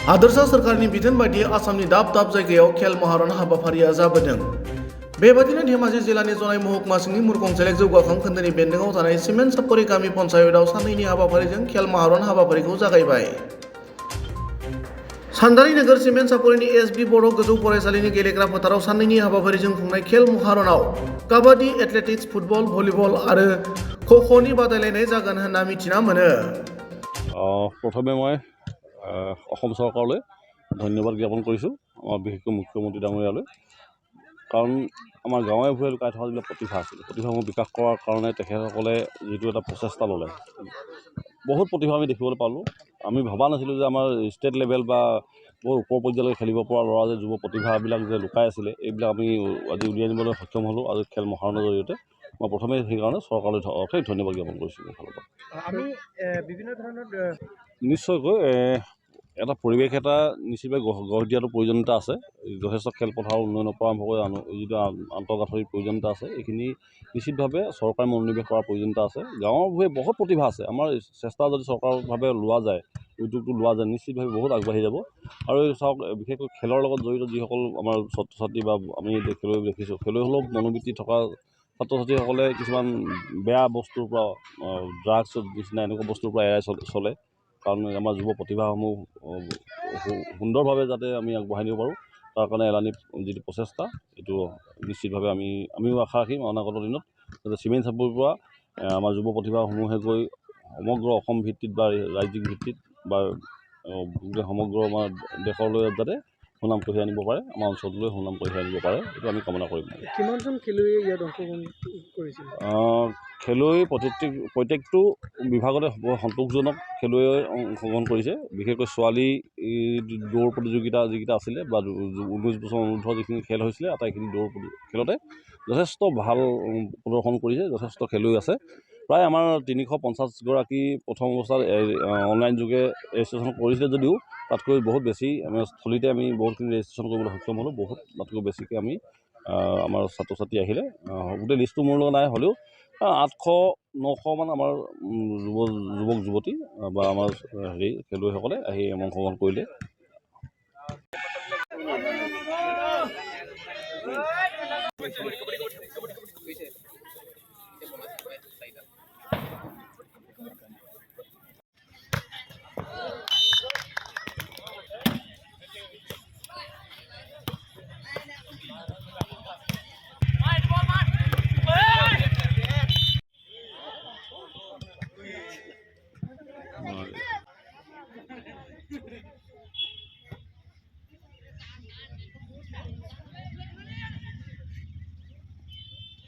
हादोरसा सोरखारनि बिथोन बायदियै आसामनि दाब दाब जायगायाव खेल महारन हाबाफारिया जाबोदों। बेबादिनो धेमाजि जिल्लानि जनाय महकुमा सिंनि मुरखं सेलेक जौगाखां खोन्दोनि बेन्दोङाव थानाय सिमेन्ट सापरि गामि पन्चायतआव साननैनि हाबाफारिजों खेल महारन हाबाफारिखौ जागायबाय। सानजारि नोगोर सिमेन्ट सापरिनि एस.बि. बर' गोजौ फरायसालिनि गेलेग्रा फोथाराव साननैनि हाबाफारिजों खुंनाय खेल महारनाव काबादि, एथलेटिक्स, फुटबल, भलिबल आरो ख'ख'नि बादायलायनाय जागोन होनना मिथिना मोनो। প্ৰথমে মই অসম চৰকাৰলৈ ধন্যবাদ জ্ঞাপন কৰিছোঁ, আমাৰ বিশেষকৈ মুখ্যমন্ত্ৰী ডাঙৰীয়ালৈ। কাৰণ আমাৰ গাঁৱে ভূঞে লুকাই থকা যিবিলাক প্ৰতিভা আছিল, প্ৰতিভাসমূহ বিকাশ কৰাৰ কাৰণে তেখেতসকলে যিটো এটা প্ৰচেষ্টা ল'লে, বহুত প্ৰতিভা আমি দেখিবলৈ পালোঁ। আমি ভবা নাছিলোঁ যে আমাৰ ষ্টেট লেভেল বা বহুত ওপৰ পৰ্যায়লৈকে খেলিব পৰা ল'ৰা যে যুৱ প্ৰতিভাবিলাক যে লুকাই আছিলে, এইবিলাক আমি আজি উলিয়াই আনিবলৈ সক্ষম হ'লোঁ। আজি খেল মহাৰণৰ জৰিয়তে মই প্ৰথমে সেইকাৰণে চৰকাৰলৈ অশেষ ধন্যবাদ জ্ঞাপন কৰিছোঁ। এইফালৰ পৰা আমি বিভিন্ন ধৰণৰ নিশ্চয়কৈ এটা পৰিৱেশ এটা নিশ্চিতভাৱে গঢ় দিয়াটো প্ৰয়োজনীয়তা আছে। যথেষ্ট খেলপথাৰৰ উন্নয়নৰ পৰা আৰম্ভ কৰি যিটো আন্তঃগাঁথনিৰ প্ৰয়োজনীয়তা আছে, এইখিনি নিশ্চিতভাৱে চৰকাৰে মনোনিৱেশ কৰাৰ প্ৰয়োজনীয়তা আছে। গাঁৱৰ ভূঞে বহুত প্ৰতিভা আছে। আমাৰ চেষ্টা যদি চৰকাৰভাৱে লোৱা যায়, উদ্যোগটো লোৱা যায়, নিশ্চিতভাৱে বহুত আগবাঢ়ি যাব। আৰু চাওক, বিশেষকৈ খেলৰ লগত জড়িত যিসকল আমাৰ ছাত্ৰ ছাত্ৰী বা আমি খেলুৱৈ দেখিছোঁ, খেলুৱৈসকলৰ মনোবৃত্তি থকা ছাত্ৰ ছাত্ৰীসকলে কিছুমান বেয়া বস্তুৰ পৰা, ড্ৰাগছৰ নিচিনা এনেকুৱা বস্তুৰ পৰা এৰাই চলে। কাৰণ আমাৰ যুৱ প্ৰতিভাসমূহ সুন্দৰভাৱে যাতে আমি আগবঢ়াই নিব পাৰোঁ, তাৰ কাৰণে এলানি যিটো প্ৰচেষ্টা, এইটো নিশ্চিতভাৱে আমিও আশা ৰাখিম অনাগত দিনত যাতে চিমেণ্ট চাপৰিৰ পৰা আমাৰ যুৱ প্ৰতিভাসমূহে গৈ সমগ্ৰ অসম ভিত্তিত বা ৰাজ্যিক ভিত্তিত বা সমগ্ৰ আমাৰ দেশলৈ যাতে সুনাম কঢ়িয়াই আনিব পাৰে, আমাৰ অঞ্চললৈ সুনাম কঢ়িয়াই আনিব পাৰে, এইটো আমি কামনা কৰিম। কিমানজন খেলুৱৈয়ে ইয়াত অংশগ্ৰহণ কৰিছিল? খেলুৱৈ প্ৰত্যেকটো বিভাগতে সন্তোষজনক খেলুৱৈ অংশগ্ৰহণ কৰিছে। বিশেষকৈ ছোৱালী দৌৰ প্ৰতিযোগিতা যিকেইটা আছিলে বা 19 বছৰ অনুৰ্ধ যিখিনি খেল হৈছিলে, আটাইখিনি দৌৰ খেলতে যথেষ্ট ভাল প্ৰদৰ্শন কৰিছে। যথেষ্ট খেলুৱৈ আছে। প্ৰায় আমাৰ 350গৰাকী প্ৰথম অৱস্থাত অনলাইন যোগে ৰেজিষ্ট্ৰেশ্যন কৰিছিলে যদিও তাতকৈ বহুত বেছি আমাৰ স্থলীতে আমি বহুতখিনি ৰেজিষ্ট্ৰেশ্যন কৰিবলৈ সক্ষম হ'লোঁ। বহুত তাতকৈ বেছিকৈ আমি আমাৰ ছাত্ৰ ছাত্ৰী আহিলে। গোটেই লিষ্টটো মোৰ লগত নাই, হ'লেও 800-900মান আমাৰ যুৱক যুৱতী বা আমাৰ খেলুৱৈসকলে আহি অংশগ্ৰহণ কৰিলে।